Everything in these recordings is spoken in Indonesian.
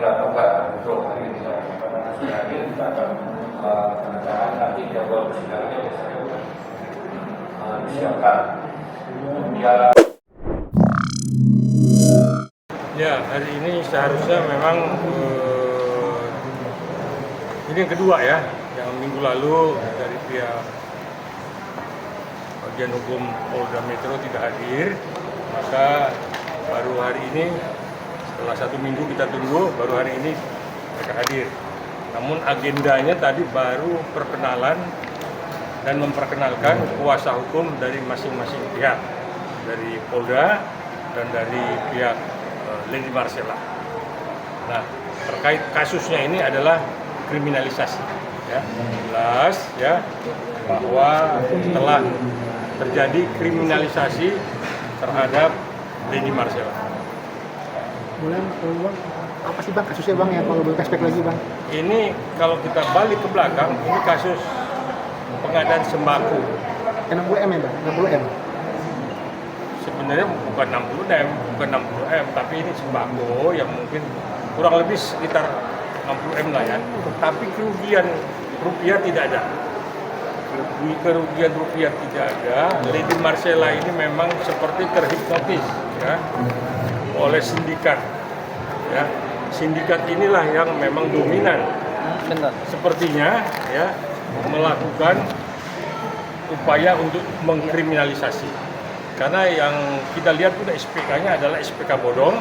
dilakukan untuk hari ini pada sudah hadir kita akan pendataan nanti jadwal persidangannya disiapkan. Ya, hari ini seharusnya memang ini yang kedua ya, yang minggu lalu dari pihak bagian hukum Polda Metro tidak hadir, maka baru hari ini setelah 1 minggu kita tunggu, baru hari ini mereka hadir. Namun agendanya tadi baru perkenalan dan memperkenalkan kuasa hukum dari masing-masing pihak, dari Polda dan dari pihak Lady Marcella. Nah, terkait kasusnya ini adalah kriminalisasi, ya, jelas ya bahwa setelah terjadi kriminalisasi terhadap Lady Marcella. Boleh bang, apa sih bang kasusnya bang yang kalau boleh flashback lagi bang? Ini kalau kita balik ke belakang, ini kasus pengadaan sembako. 60M ya bang, 60M. Sebenarnya bukan 60M, tapi ini sembako yang mungkin kurang lebih sekitar 60M lah ya. Tapi kerugian rupiah tidak ada. Kerugian rupiah tidak ada. Lady Marcella ini memang seperti terhipnotis ya oleh sindikat. Ya, sindikat inilah yang memang dominan. Sepertinya ya melakukan upaya untuk mengkriminalisasi. Karena yang kita lihat pun SPK-nya adalah SPK bodong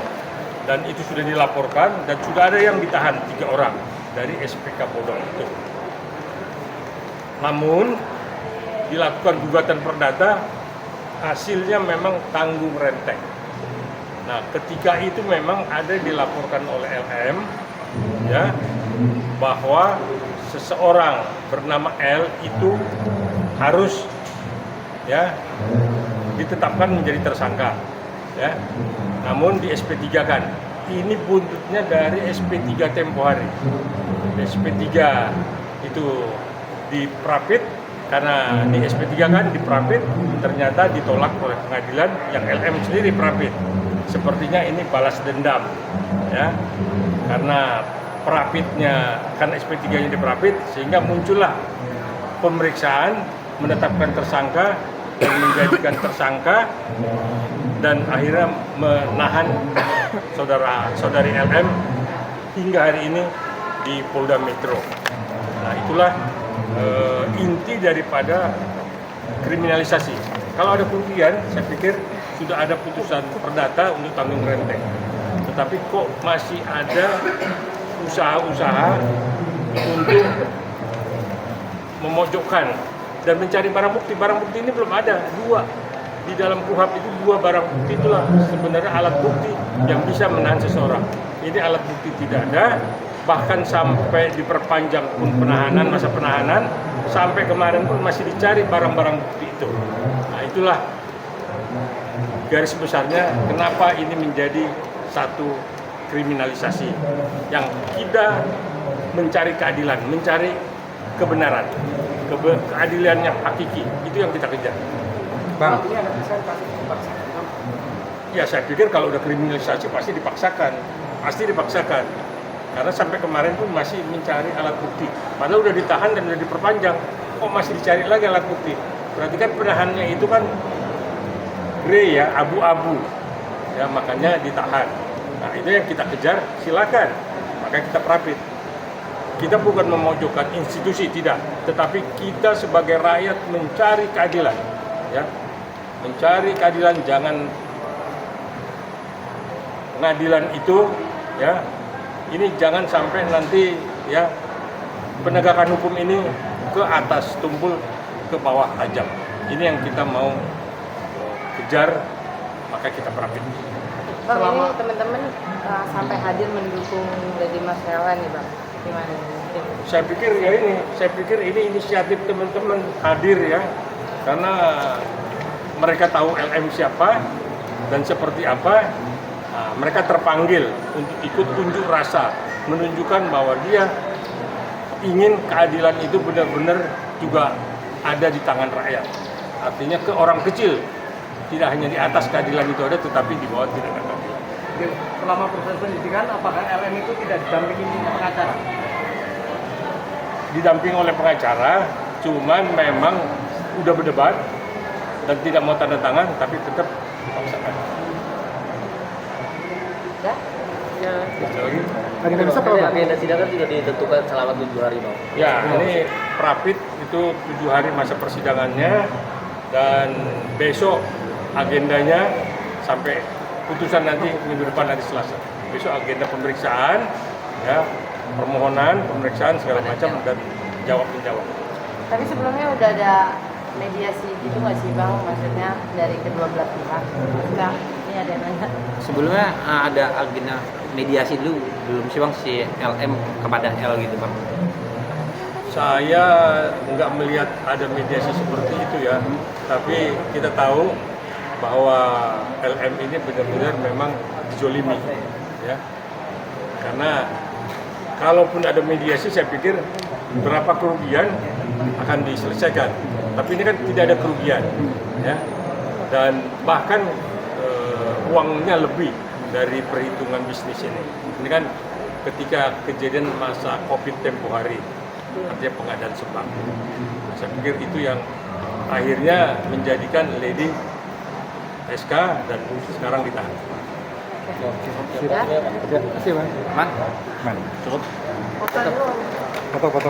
dan itu sudah dilaporkan dan sudah ada yang ditahan 3 orang dari SPK bodong itu. Namun dilakukan gugatan perdata, hasilnya memang tanggung renteng. Nah, ketika itu memang ada dilaporkan oleh LM ya bahwa seseorang bernama L itu harus ya ditetapkan menjadi tersangka ya. Namun di SP3 kan. Ini buntutnya dari SP3 tempo hari. SP3 itu diprapit karena di SP3 kan diprapit ternyata ditolak oleh pengadilan yang LM sendiri prapit. Sepertinya ini balas dendam ya. Karena prapitnya kan SP3-nya diprapit sehingga muncullah pemeriksaan menetapkan tersangka dan menjadikan tersangka dan akhirnya menahan saudari LM hingga hari ini di Polda Metro. Nah, itulah inti daripada kriminalisasi. Kalau ada kerugian, saya pikir sudah ada putusan perdata untuk tanggung renteng. Tetapi kok masih ada usaha-usaha untuk memojokkan dan mencari barang bukti. Barang bukti ini belum ada, 2. Di dalam KUHP itu 2 barang bukti itulah sebenarnya alat bukti yang bisa menahan seseorang. Ini alat bukti tidak ada, bahkan sampai diperpanjang pun penahanan, masa penahanan, sampai kemarin pun masih dicari barang-barang bukti itu. Nah, itulah garis besarnya kenapa ini menjadi satu kriminalisasi yang kita mencari keadilan, mencari kebenaran. Keadilan yang hakiki, itu yang kita kejar. Bang, ya saya pikir kalau udah kriminalisasi pasti dipaksakan. Karena sampai kemarin pun masih mencari alat bukti. Padahal udah ditahan dan udah diperpanjang, kok masih dicari lagi alat bukti? Berarti kan penahannya itu kan grey ya, abu-abu. Ya makanya ditahan. Nah itu yang kita kejar, silakan. Makanya kita prapit. Kita bukan memojokkan institusi, tidak, tetapi kita sebagai rakyat mencari keadilan, ya, mencari keadilan. Jangan pengadilan itu, ya, ini jangan sampai nanti, ya, penegakan hukum ini ke atas tumpul, ke bawah tajam. Ini yang kita mau kejar, maka kita perapin. Bang, ini teman-teman sampai hadir mendukung Lady Marcella nih bang. Gimana? Saya pikir ini inisiatif teman-teman hadir ya, karena mereka tahu LM siapa dan seperti apa. Nah, mereka terpanggil untuk ikut unjuk rasa, menunjukkan bahwa dia ingin keadilan itu benar-benar juga ada di tangan rakyat. Artinya ke orang kecil, tidak hanya di atas keadilan itu ada, tetapi di bawah tidak ada keadilan. selama proses penyidikan apakah LM itu tidak didampingi pengacara? Didamping oleh pengacara, cuman memang udah berdebat dan tidak mau tanda tangan, tapi tetap dipaksakan. Ya? Ya. Ada lagi? Agenda besok apa, Pak? Agenda sidang kan sudah ditentukan selama 7 hari, Bang. Ya, ini Prapit itu 7 hari masa persidangannya dan besok agendanya sampai putusan nanti minggu depan, nanti Selasa. Besok agenda pemeriksaan, ya, permohonan, pemeriksaan segala macam dan jawab menjawab. Tapi sebelumnya udah ada mediasi gitu nggak sih Bang? Maksudnya dari kedua belah pihak? Enggak, ini ada yang nanya. Sebelumnya ada agenda mediasi dulu, belum sih Bang, si LM kepada L gitu Bang. Saya nggak melihat ada mediasi seperti itu ya, tapi kita tahu bahwa LM ini benar-benar memang dizolimi, ya. Karena kalaupun ada mediasi, saya pikir berapa kerugian akan diselesaikan. Tapi ini kan tidak ada kerugian, ya. Dan bahkan uangnya lebih dari perhitungan bisnis ini. Ini kan ketika kejadian masa COVID tempo hari, artinya pengadaan sembako. Saya pikir itu yang akhirnya menjadikan Lady SK dan sekarang ditahan. Ya? Terima kasih, Bang. Man? Man. Foto dulu. Foto.